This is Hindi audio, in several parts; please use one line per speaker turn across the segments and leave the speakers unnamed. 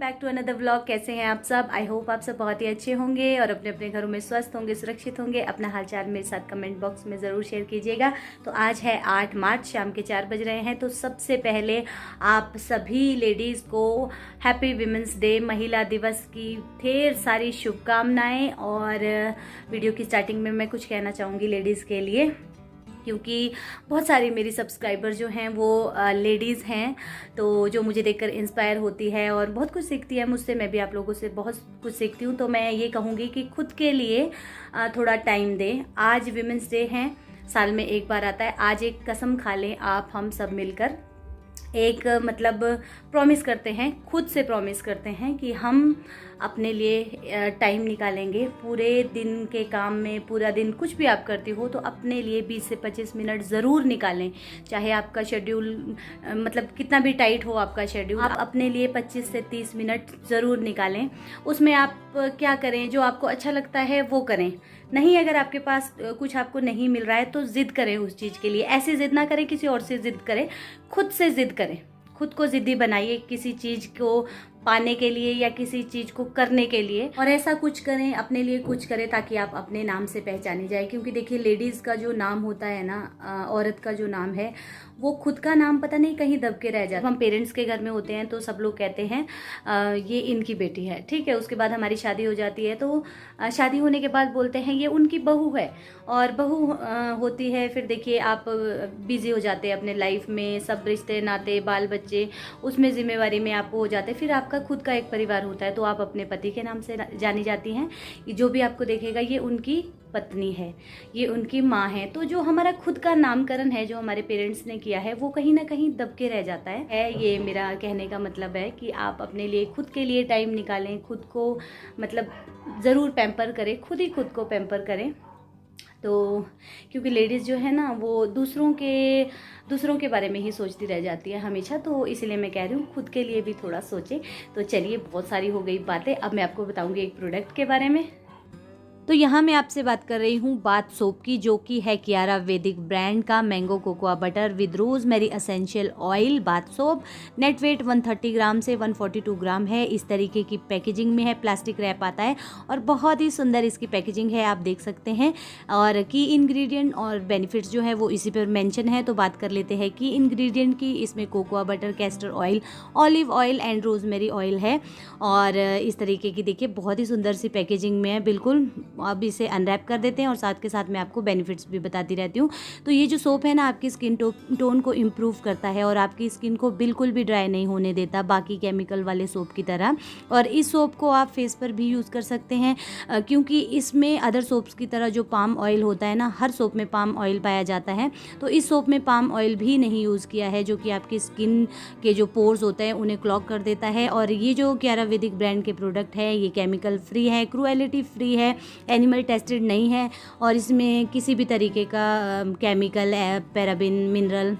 Back to another vlog. कैसे हैं आप सब? आई होप आप सब बहुत ही अच्छे होंगे और अपने अपने घरों में स्वस्थ होंगे, सुरक्षित होंगे। अपना हालचाल मेरे साथ कमेंट बॉक्स में ज़रूर शेयर कीजिएगा। तो आज है 8 मार्च, शाम के 4 बज रहे हैं। तो सबसे पहले आप सभी लेडीज़ को हैप्पी विमेंस डे, महिला दिवस की ढेर सारी शुभकामनाएँ। और वीडियो की स्टार्टिंग में मैं कुछ कहना चाहूँगी लेडीज़ के लिए, क्योंकि बहुत सारी मेरी सब्सक्राइबर जो हैं वो लेडीज़ हैं, तो जो मुझे देखकर इंस्पायर होती है और बहुत कुछ सीखती है मुझसे। मैं भी आप लोगों से बहुत कुछ सीखती हूँ। तो मैं ये कहूँगी कि खुद के लिए थोड़ा टाइम दें। आज विमेंस डे है, साल में एक बार आता है। आज एक कसम खा लें आप, हम सब मिलकर एक मतलब प्रॉमिस करते हैं, खुद से प्रॉमिस करते हैं कि हम अपने लिए टाइम निकालेंगे। पूरे दिन के काम में, पूरा दिन कुछ भी आप करती हो तो अपने लिए 20 से 25 मिनट ज़रूर निकालें। चाहे आपका शेड्यूल मतलब कितना भी टाइट हो आपका शेड्यूल, आप अपने लिए 25 से 30 मिनट ज़रूर निकालें। उसमें आप क्या करें, जो आपको अच्छा लगता है वो करें। नहीं, अगर आपके पास कुछ आपको नहीं मिल रहा है तो ज़िद करें उस चीज़ के लिए। ऐसे ज़िद ना करें, किसी और से ज़िद करें, खुद से ज़िद करें। खुद को ज़िद्दी बनाइए किसी चीज़ को पाने के लिए या किसी चीज़ को करने के लिए। और ऐसा कुछ करें, अपने लिए कुछ करें ताकि आप अपने नाम से पहचानी जाए। क्योंकि देखिए, लेडीज़ का जो नाम होता है ना, औरत का जो नाम है, वो खुद का नाम पता नहीं कहीं दब के रह जाता है। हम पेरेंट्स के घर में होते हैं तो सब लोग कहते हैं ये इनकी बेटी है, ठीक है। उसके बाद हमारी शादी हो जाती है तो शादी होने के बाद बोलते हैं ये उनकी बहू है। और बहू होती है, फिर देखिए आप बिज़ी हो जाते हैं अपने लाइफ में, सब रिश्ते नाते बाल बच्चे उसमें ज़िम्मेवारी में आप हो जाते हैं। फिर आपका खुद का एक परिवार होता है तो आप अपने पति के नाम से जानी जाती हैं। जो भी आपको देखेगा ये उनकी पत्नी है, ये उनकी माँ है। तो जो हमारा खुद का नामकरण है, जो हमारे पेरेंट्स ने किया है, वो कहीं ना कहीं दब के रह जाता है। ये मेरा कहने का मतलब है कि आप अपने लिए, खुद के लिए टाइम निकालें। खुद को मतलब ज़रूर पैम्पर करें, खुद ही खुद को पैम्पर करें। तो क्योंकि लेडीज़ जो है ना, वो दूसरों के बारे में ही सोचती रह जाती है हमेशा। तो इसलिए मैं कह रही हूँ खुद के लिए भी थोड़ा सोचें। तो चलिए, बहुत सारी हो गई बातें, अब मैं आपको बताऊँगी एक प्रोडक्ट के बारे में। तो यहाँ मैं आपसे बात कर रही हूँ बाथ सोप की, जो कि है कियारा वैदिक ब्रांड का mango cocoa butter with rosemary essential oil bath soap. Net weight 130 gram से 142 ग्राम है। इस तरीके की पैकेजिंग में है, प्लास्टिक रैप आता है और बहुत ही सुंदर इसकी पैकेजिंग है, आप देख सकते हैं। और की इंग्रेडिएंट और बेनिफिट्स जो है वो इसी पर मेंशन है। तो बात कर लेते हैं की इंग्रेडिएंट की। इसमें cocoa butter, castor oil, olive oil and rosemary oil है। और इस तरीके की देखिए बहुत ही सुंदर सी पैकेजिंग में है, बिल्कुल। अब इसे अनरैप कर देते हैं और साथ के साथ मैं आपको बेनिफिट्स भी बताती रहती हूँ। तो ये जो सोप है ना, आपकी स्किन टोन को इम्प्रूव करता है और आपकी स्किन को बिल्कुल भी ड्राई नहीं होने देता बाकी केमिकल वाले सोप की तरह। और इस सोप को आप फेस पर भी यूज़ कर सकते हैं, क्योंकि इसमें अदर सोप्स की तरह जो पाम ऑयल होता है ना, हर सोप में पाम ऑयल पाया जाता है। तो इस सोप में पाम ऑयल भी नहीं यूज़ किया है, जो कि आपकी स्किन के जो पोर्स होते हैं उन्हें क्लॉग कर देता है। और ये जो कियारा वैदिक ब्रांड के प्रोडक्ट है, ये केमिकल फ्री है, क्रुएलिटी फ्री है, एनिमल टेस्टेड नहीं है और इसमें किसी भी तरीके का केमिकल, पैराबिन, मिनरल,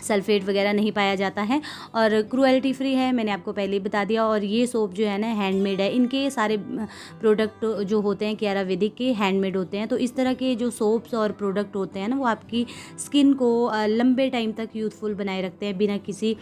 सल्फेट वगैरह नहीं पाया जाता है और क्रुएल्टी फ्री है, मैंने आपको पहले ही बता दिया। और ये सोप जो है ना, हैंडमेड है। इनके सारे प्रोडक्ट जो होते हैं कियारा वैदिक के, हैंडमेड होते हैं। तो इस तरह के जो सोप्स और प्रोडक्ट होते हैं ना, वो आपकी स्किन को लंबे टाइम तक यूथफुल बनाए रखते हैं बिना किसी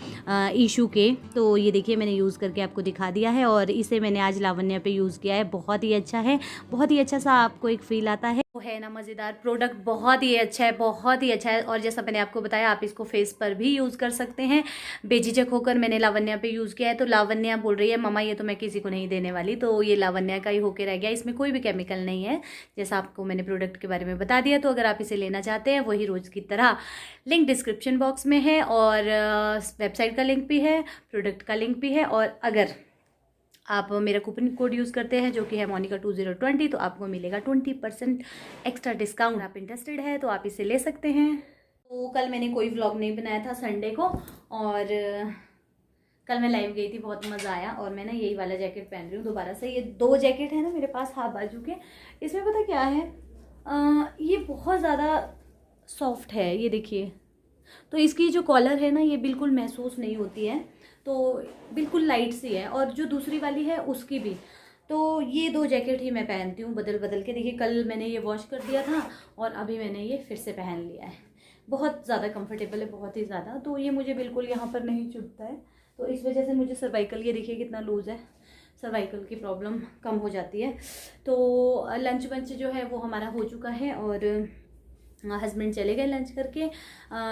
इशू के। तो ये देखिए, मैंने यूज़ करके आपको दिखा दिया है और इसे मैंने आज लावण्या पे यूज़ किया है। बहुत ही अच्छा है, बहुत ही अच्छा सा आपको एक फील आता है। वो है ना मज़ेदार प्रोडक्ट, बहुत ही अच्छा है, बहुत ही अच्छा है। और जैसा मैंने आपको बताया, आप इसको फेस पर भी यूज़ कर सकते हैं बेझिझक होकर। मैंने लावण्या पे यूज़ किया है तो लावण्या बोल रही है मम्मा ये तो मैं किसी को नहीं देने वाली, तो ये लावण्या का ही होके रह गया। इसमें कोई भी केमिकल नहीं है, जैसा आपको मैंने प्रोडक्ट के बारे में बता दिया। तो अगर आप इसे लेना चाहते हैं, वही रोज़ की तरह लिंक डिस्क्रिप्शन बॉक्स में है और वेबसाइट का लिंक भी है, प्रोडक्ट का लिंक भी है। और अगर आप मेरा कूपन कोड यूज़ करते हैं, जो कि है मोनिका 2020, तो आपको मिलेगा 20% एक्स्ट्रा डिस्काउंट। आप इंटरेस्टेड है तो आप इसे ले सकते हैं। तो कल मैंने कोई व्लॉग नहीं बनाया था संडे को, और कल मैं लाइव गई थी, बहुत मज़ा आया। और मैं ना यही वाला जैकेट पहन रही हूँ दोबारा से। ये 2 जैकेट है ना मेरे पास हाफ बाजू के। इसमें पता क्या है, ये बहुत ज़्यादा सॉफ्ट है, ये देखिए। तो इसकी जो कॉलर है ना, ये बिल्कुल महसूस नहीं होती है, तो बिल्कुल लाइट सी है। और जो दूसरी वाली है उसकी भी। तो ये 2 जैकेट ही मैं पहनती हूँ बदल बदल के। देखिए, कल मैंने ये वॉश कर दिया था और अभी मैंने ये फिर से पहन लिया है। बहुत ज़्यादा कंफर्टेबल है, बहुत ही ज़्यादा। तो ये मुझे बिल्कुल यहाँ पर नहीं चुभता है, तो इस वजह से मुझे सर्वाइकल, ये देखिए कितना लूज़ है, सर्वाइकल की प्रॉब्लम कम हो जाती है। तो लंच वंच जो है वो हमारा हो चुका है और हस्बैंड चले गए लंच करके।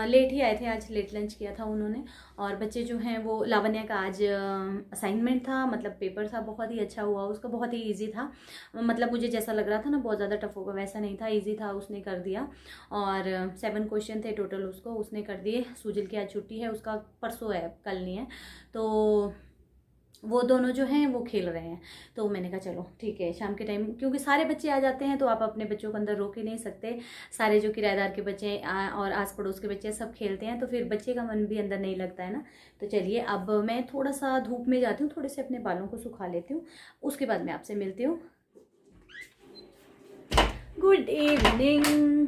लेट ही आए थे आज, लेट लंच किया था उन्होंने। और बच्चे जो हैं वो, लावण्या का आज असाइनमेंट था, मतलब पेपर था, बहुत ही अच्छा हुआ उसका, बहुत ही इजी था। मतलब मुझे जैसा लग रहा था ना बहुत ज़्यादा टफ होगा, वैसा नहीं था, इजी था, उसने कर दिया। और 7 क्वेश्चन थे टोटल, उसको उसने कर दिए। सुजल की आज छुट्टी है, उसका परसों है, कल नहीं है। तो वो दोनों जो हैं वो खेल रहे हैं। तो मैंने कहा चलो ठीक है, शाम के टाइम क्योंकि सारे बच्चे आ जाते हैं तो आप अपने बच्चों को अंदर रोक ही नहीं सकते। सारे जो किराएदार के बच्चे और आस पड़ोस के बच्चे सब खेलते हैं, तो फिर बच्चे का मन भी अंदर नहीं लगता है ना। तो चलिए अब मैं थोड़ा सा धूप में जाती हूँ, थोड़े से अपने बालों को सुखा लेती हूँ, उसके बाद मैं आपसे मिलती हूँ। Good evening.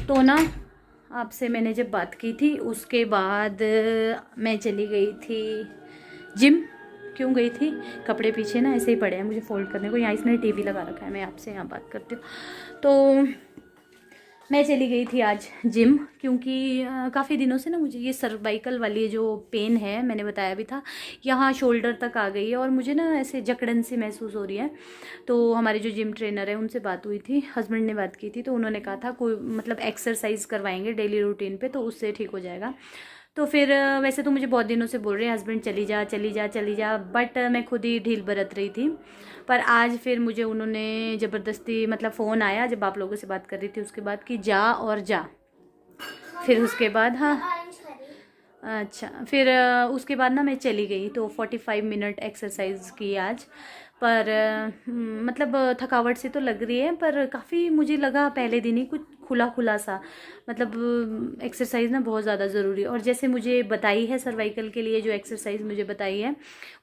तो ना आपसे मैंने जब बात की थी उसके बाद मैं चली गई थी जिम। क्यों गई थी? कपड़े पीछे ना ऐसे ही पड़े हैं मुझे फोल्ड करने को, यहाँ इसने टीवी लगा रखा है, मैं आपसे यहाँ बात करती हूँ। तो मैं चली गई थी आज जिम क्योंकि काफ़ी दिनों से ना मुझे ये सर्वाइकल वाली जो पेन है, मैंने बताया भी था, यहाँ शोल्डर तक आ गई है और मुझे ना ऐसे जकड़न सी महसूस हो रही है। तो हमारे जो जिम ट्रेनर है उनसे बात हुई थी, हस्बैंड ने बात की थी, तो उन्होंने कहा था कोई मतलब एक्सरसाइज करवाएंगे डेली रूटीन पे, तो उससे ठीक हो जाएगा। तो फिर वैसे तो मुझे बहुत दिनों से बोल रहे हैं हस्बैंड चली जा चली जा चली जा, बट मैं खुद ही ढील बरत रही थी। पर आज फिर मुझे उन्होंने ज़बरदस्ती, मतलब फ़ोन आया जब आप लोगों से बात कर रही थी उसके बाद, कि जा और जा। फिर उसके बाद हाँ अच्छा, फिर उसके बाद ना मैं चली गई, तो 45 मिनट एक्सरसाइज की आज। पर मतलब थकावट सी तो लग रही है, पर काफ़ी मुझे लगा पहले दिन ही कुछ खुला खुला सा, मतलब एक्सरसाइज ना बहुत ज़्यादा ज़रूरी है। और जैसे मुझे बताई है सर्वाइकल के लिए जो एक्सरसाइज मुझे बताई है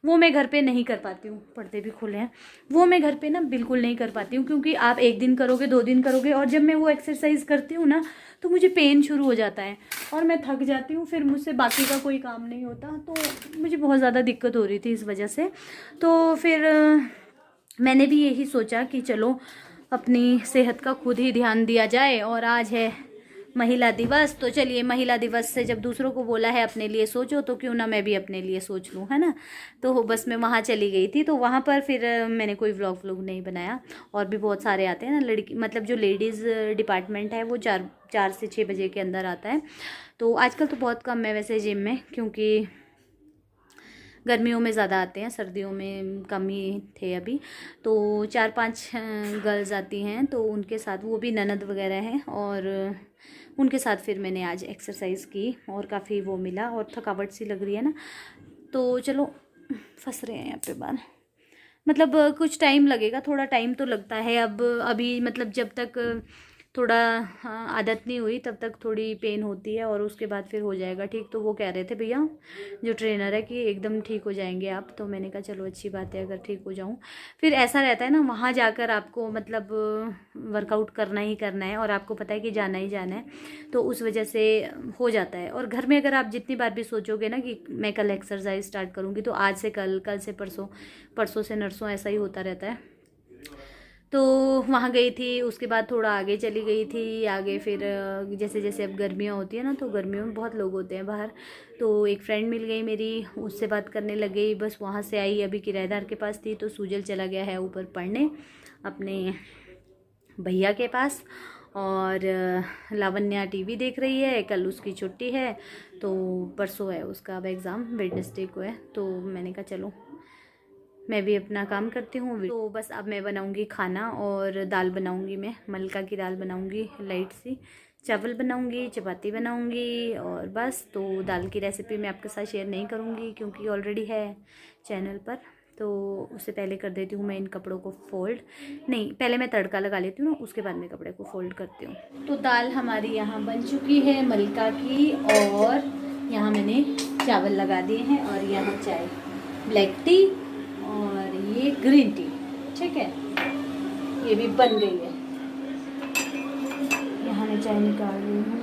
वो मैं घर पे नहीं कर पाती हूँ। पर्दे भी खुले हैं, वो मैं घर पे ना बिल्कुल नहीं कर पाती हूँ, क्योंकि आप 1 दिन करोगे 2 दिन करोगे और जब मैं वो एक्सरसाइज करती हूँ ना तो मुझे पेन शुरू हो जाता है और मैं थक जाती हूँ, फिर मुझसे बाकी का कोई काम नहीं होता। तो मुझे बहुत ज़्यादा दिक्कत हो रही थी इस वजह से। तो फिर मैंने भी यही सोचा कि चलो अपनी सेहत का खुद ही ध्यान दिया जाए। और आज है महिला दिवस, तो चलिए महिला दिवस से जब दूसरों को बोला है अपने लिए सोचो, तो क्यों ना मैं भी अपने लिए सोच लूँ, है ना। तो बस मैं वहाँ चली गई थी, तो वहाँ पर फिर मैंने कोई व्लॉग नहीं बनाया। और भी बहुत सारे आते हैं ना लड़की, मतलब जो लेडीज़ डिपार्टमेंट है वो 4 से 6 बजे के अंदर आता है। तो आजकल तो बहुत कम है वैसे जिम में, क्योंकि गर्मियों में ज़्यादा आते हैं, सर्दियों में कम ही थे अभी। तो 4-5 गर्ल्स आती हैं, तो उनके साथ, वो भी ननद वगैरह हैं, और उनके साथ फिर मैंने आज एक्सरसाइज की और काफ़ी वो मिला। और थकावट सी लग रही है ना, तो चलो फंस रहे हैं यहाँ पे बाल, मतलब कुछ टाइम लगेगा, थोड़ा टाइम तो लगता है। अब अभी मतलब जब तक थोड़ा आदत नहीं हुई तब तक थोड़ी पेन होती है, और उसके बाद फिर हो जाएगा ठीक। तो वो कह रहे थे भैया जो ट्रेनर है कि एकदम ठीक हो जाएंगे आप, तो मैंने कहा चलो अच्छी बात है अगर ठीक हो जाऊं। फिर ऐसा रहता है ना, वहाँ जाकर आपको मतलब वर्कआउट करना ही करना है और आपको पता है कि जाना ही जाना है, तो उस वजह से हो जाता है। और घर में अगर आप जितनी बार भी सोचोगे ना कि मैं कल एक्सरसाइज स्टार्ट करूँगी, तो आज से कल, कल से परसों, परसों से नरसों, ऐसा ही होता रहता है। तो वहाँ गई थी, उसके बाद थोड़ा आगे चली गई थी। आगे फिर जैसे जैसे अब गर्मियाँ होती है ना, तो गर्मियों में बहुत लोग होते हैं बाहर, तो एक फ्रेंड मिल गई मेरी, उससे बात करने लग गई। बस वहाँ से आई, अभी किराएदार के पास थी, तो सूजल चला गया है ऊपर पढ़ने अपने भैया के पास, और लावण्या टीवी देख रही है, कल उसकी छुट्टी है, तो परसों है उसका अब एग्ज़ाम, वेडनेसडे को है। तो मैंने कहा चलो मैं भी अपना काम करती हूँ। तो बस अब मैं बनाऊँगी खाना, और दाल बनाऊँगी, मैं मलका की दाल बनाऊँगी लाइट सी, चावल बनाऊँगी, चपाती बनाऊँगी, और बस। तो दाल की रेसिपी मैं आपके साथ शेयर नहीं करूँगी क्योंकि ऑलरेडी है चैनल पर। तो उससे पहले कर देती हूँ मैं इन कपड़ों को फोल्ड, नहीं पहले मैं तड़का लगा लेती हूँ ना, उसके बाद मैं कपड़े को फोल्ड करती हूँ। तो दाल हमारी यहाँ बन चुकी है मलका की, और यहाँ मैंने चावल लगा दिए हैं, और यहाँ चाय, ब्लैक टी और ये ग्रीन टी, ठीक है, ये भी बन गई है। यहाँ मैं चाय निकाल रही हूँ।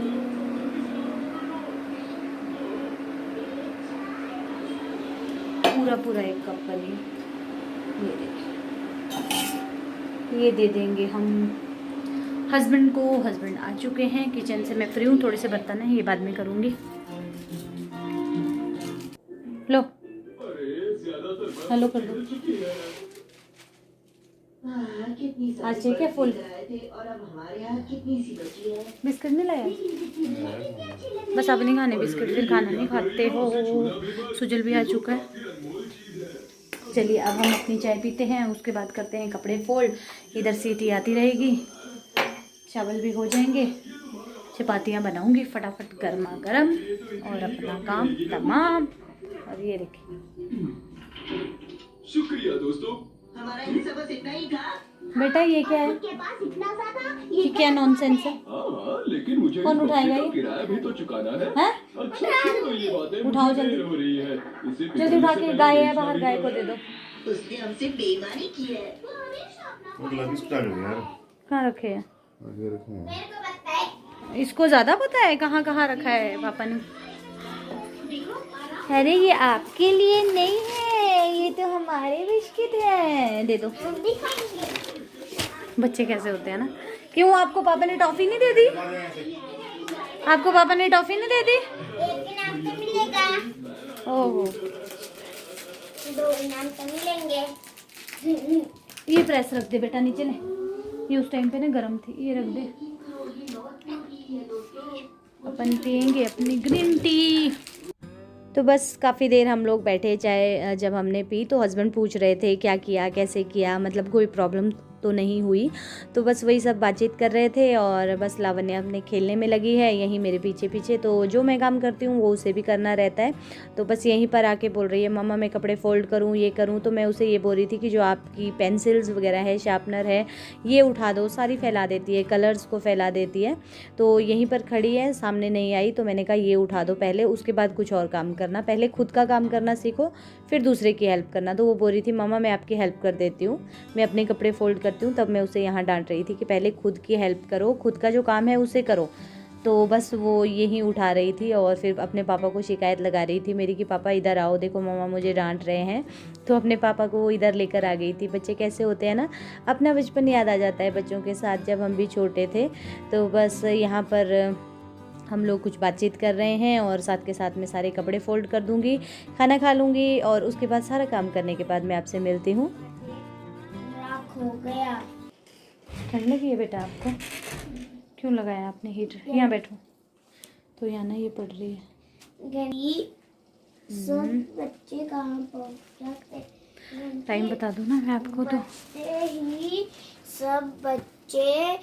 पूरा 1 कप बनी, ये देखिए, ये दे देंगे हम हस्बैंड को। हस्बैंड आ चुके हैं, किचन से मैं फ्री हूँ, थोड़े से बर्तन हैं, ये बाद में करूँगी। लो हेलो कर दो। आज ठीक है फुल। बिस्किट नहीं लाया? बस अब नहीं खाने बिस्किट, फिर खाना नहीं खाते हो। सुजल भी आ चुका है। चलिए अब हम अपनी चाय पीते हैं, उसके बाद करते हैं कपड़े फोल्ड। इधर सीटी आती रहेगी, चावल भी हो जाएंगे, चपातियाँ बनाऊंगी फटाफट गर्मा गर्म, और अपना काम तमाम। और ये देखिए,
शुक्रिया दोस्तों, हमारा हिस्सा बस इतना ही था।
बेटा ये क्या है? ये क्या नॉनसेंस है?
लेकिन मुझे
कौन उठाएगा ये?
किराया भी तो चुकाना है।
हैं?
तो ये बातें
उठाओ जल्दी,
हो रही है।
जल्दी उठा के, गाय है बाहर, गाय को दे दो।
उसने हमसे बेईमानी की है।
कहाँ रखे हैं? इसको ज्यादा पता है कहाँ कहाँ रखा है पापा ने। अरे ये आपके लिए नहीं है, ये तो हमारे बिस्किट है, दे दो। बच्चे कैसे होते हैं ना। क्यों, आपको पापा ने टॉफी नहीं दे दी? आपको पापा ने टॉफी नहीं दे दी?
एक इनाम तो मिलेगा।
ओहो,
2 इनाम तो मिलेंगे।
ये प्रेस रख दे बेटा नीचे ले, ये उस टाइम पे ना गर्म थी, ये रख दे। अपन पियेंगे अपनी ग्रीन टी। तो बस काफ़ी देर हम लोग बैठे, चाय जब हमने पी तो हस्बैंड पूछ रहे थे क्या किया, कैसे किया, मतलब कोई प्रॉब्लम तो नहीं हुई। तो बस वही सब बातचीत कर रहे थे, और बस लावण्य अपने खेलने में लगी है यहीं मेरे पीछे पीछे। तो जो मैं काम करती हूँ वो उसे भी करना रहता है। तो बस यहीं पर आके बोल रही है मम्मा मैं कपड़े फोल्ड करूँ, ये करूँ। तो मैं उसे ये बोल रही थी कि जो आपकी पेंसिल्स वगैरह है, शार्पनर है, ये उठा दो, सारी फैला देती है, कलर्स को फैला देती है। तो यहीं पर खड़ी है, सामने नहीं आई। तो मैंने कहा ये उठा दो पहले, उसके बाद कुछ और काम करना, पहले खुद का काम करना सीखो, फिर दूसरे की हेल्प करना। तो वो बोल रही थी मम्मा मैं आपकी हेल्प कर देती हूँ, मैं अपने कपड़े फोल्ड करती हूँ। तब मैं उसे यहाँ डांट रही थी कि पहले खुद की हेल्प करो, खुद का जो काम है उसे करो। तो बस वो यही उठा रही थी, और फिर अपने पापा को शिकायत लगा रही थी मेरी कि पापा इधर आओ, देखो मम्मा मुझे डांट रहे हैं। तो अपने पापा को वो इधर लेकर आ गई थी। बच्चे कैसे होते हैं ना, अपना बचपन याद आ जाता है बच्चों के साथ, जब हम भी छोटे थे। तो बस यहाँ पर हम लोग कुछ बातचीत कर रहे हैं, और साथ के साथ में सारे कपड़े फोल्ड कर दूंगी, खाना खा लूँगी, और उसके बाद सारा काम करने के बाद मैं आपसे मिलती हूँ।
राख हो गया।
ठंड लगी है बेटा आपको? क्यों लगाया आपने हीटर? यहाँ बैठो। तो यहाँ ना ये पड़ रही है।
गरीब सब बच्चे कहाँ पहुँच जाते?
टाइम बता दो ना मैं आपको। तो
ही सब बच्चे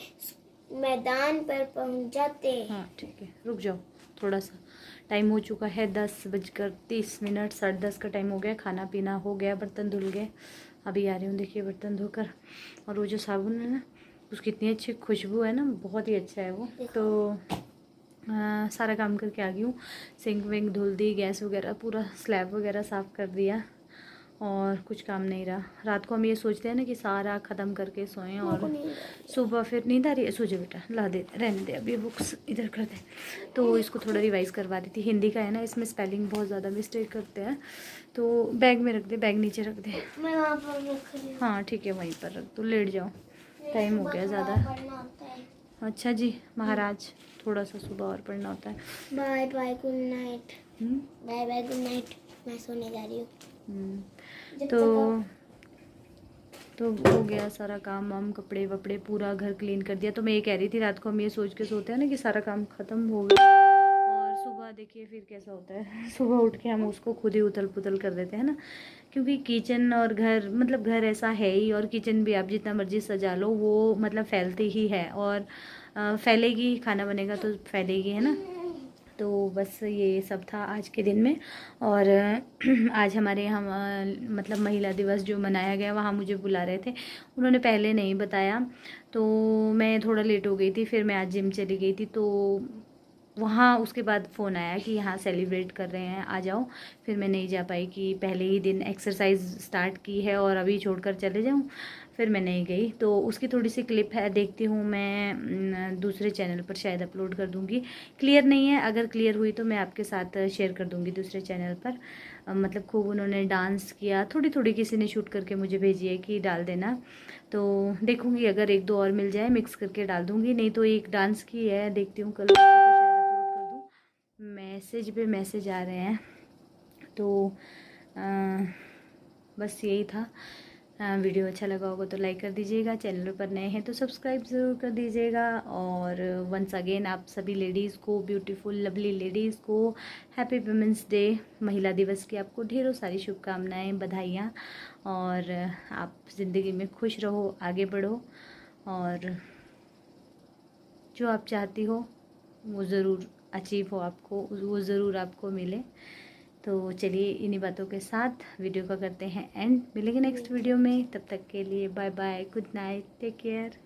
मैदान पर पहुँच जाते।
हाँ ठीक है, रुक जाओ थोड़ा सा। टाइम हो चुका है 10:30, 10:30 का टाइम हो गया। खाना पीना हो गया, बर्तन धुल गए। अभी आ रही हूँ, देखिए बर्तन धोकर। और वो जो साबुन है ना, उसकी इतनी अच्छी खुशबू है ना, बहुत ही अच्छा है वो। तो सारा काम करके आ गई हूँ। सिंक विंक धुल दी, गैस वगैरह पूरा स्लैब वगैरह साफ़ कर दिया, और कुछ काम नहीं रहा। रात को हम ये सोचते हैं ना कि सारा ख़त्म करके सोएं, और सुबह फिर नींद आ रही है। सो जा बेटा, ला दे, रहने दे, अभी बुक्स इधर कर दे। तो इसको थोड़ा रिवाइज़ करवा रही थी, हिंदी का है ना, इसमें स्पेलिंग बहुत ज़्यादा मिस्टेक करते हैं। तो बैग में रख दे, बैग नीचे रख दे।
मैं वहाँ पर रख रही हूँ।
हाँ ठीक है, वहीं पर रख दो, लेट जाओ, टाइम हो गया ज़्यादा। अच्छा जी महाराज, थोड़ा सा सुबह और पढ़ना होता है।
Bye bye good night. Bye bye good night, मैं सोने जा रही हूँ।
तो हो गया सारा काम वाम, कपड़े वपड़े, पूरा घर क्लीन कर दिया। तो मैं ये कह रही थी, रात को हम ये सोच के सोते हैं ना कि सारा काम ख़त्म हो गया, और सुबह देखिए फिर कैसा होता है। सुबह उठ के हम उसको खुद ही उथल पुथल कर देते हैं ना, क्योंकि किचन और घर, मतलब घर ऐसा है ही, और किचन भी आप जितना मर्जी सजा लो वो मतलब फैलती ही है, और फैलेगी, खाना बनेगा तो फैलेगी, है ना। तो बस ये सब था आज के दिन में। और आज हमारे यहाँ मतलब महिला दिवस जो मनाया गया, वहाँ मुझे बुला रहे थे, उन्होंने पहले नहीं बताया। तो मैं थोड़ा लेट हो गई थी, फिर मैं आज जिम चली गई थी। तो वहाँ उसके बाद फ़ोन आया कि यहाँ सेलिब्रेट कर रहे हैं, आ जाओ। फिर मैं नहीं जा पाई कि पहले ही दिन एक्सरसाइज स्टार्ट की है और अभी छोड़कर चले जाऊँ, फिर मैं नहीं गई। तो उसकी थोड़ी सी क्लिप है, देखती हूँ मैं, दूसरे चैनल पर शायद अपलोड कर दूँगी। क्लियर नहीं है, अगर क्लियर हुई तो मैं आपके साथ शेयर कर दूँगी दूसरे चैनल पर। मतलब खूब उन्होंने डांस किया, थोड़ी थोड़ी किसी ने शूट करके मुझे भेजी है कि डाल देना। तो देखूँगी, अगर एक दो और मिल जाए मिक्स करके डाल दूँगी, नहीं तो एक डांस की है, देखती हूँ कल मैसेज पे मैसेज आ रहे हैं। तो बस यही था। वीडियो अच्छा लगा होगा तो लाइक कर दीजिएगा, चैनल पर नए हैं तो सब्सक्राइब ज़रूर कर दीजिएगा। और वंस अगेन आप सभी लेडीज़ को, ब्यूटीफुल लवली लेडीज़ को हैप्पी वुमेंस डे, महिला दिवस की आपको ढेरों सारी शुभकामनाएं, बधाइयाँ। और आप ज़िंदगी में खुश रहो, आगे बढ़ो और जो आप चाहती हो वो ज़रूर अचीव हो, आपको वो ज़रूर आपको मिले। तो चलिए इन्हीं बातों के साथ वीडियो का करते हैं एंड। मिलेंगे नेक्स्ट वीडियो में, तब तक के लिए bye bye, good night, take care.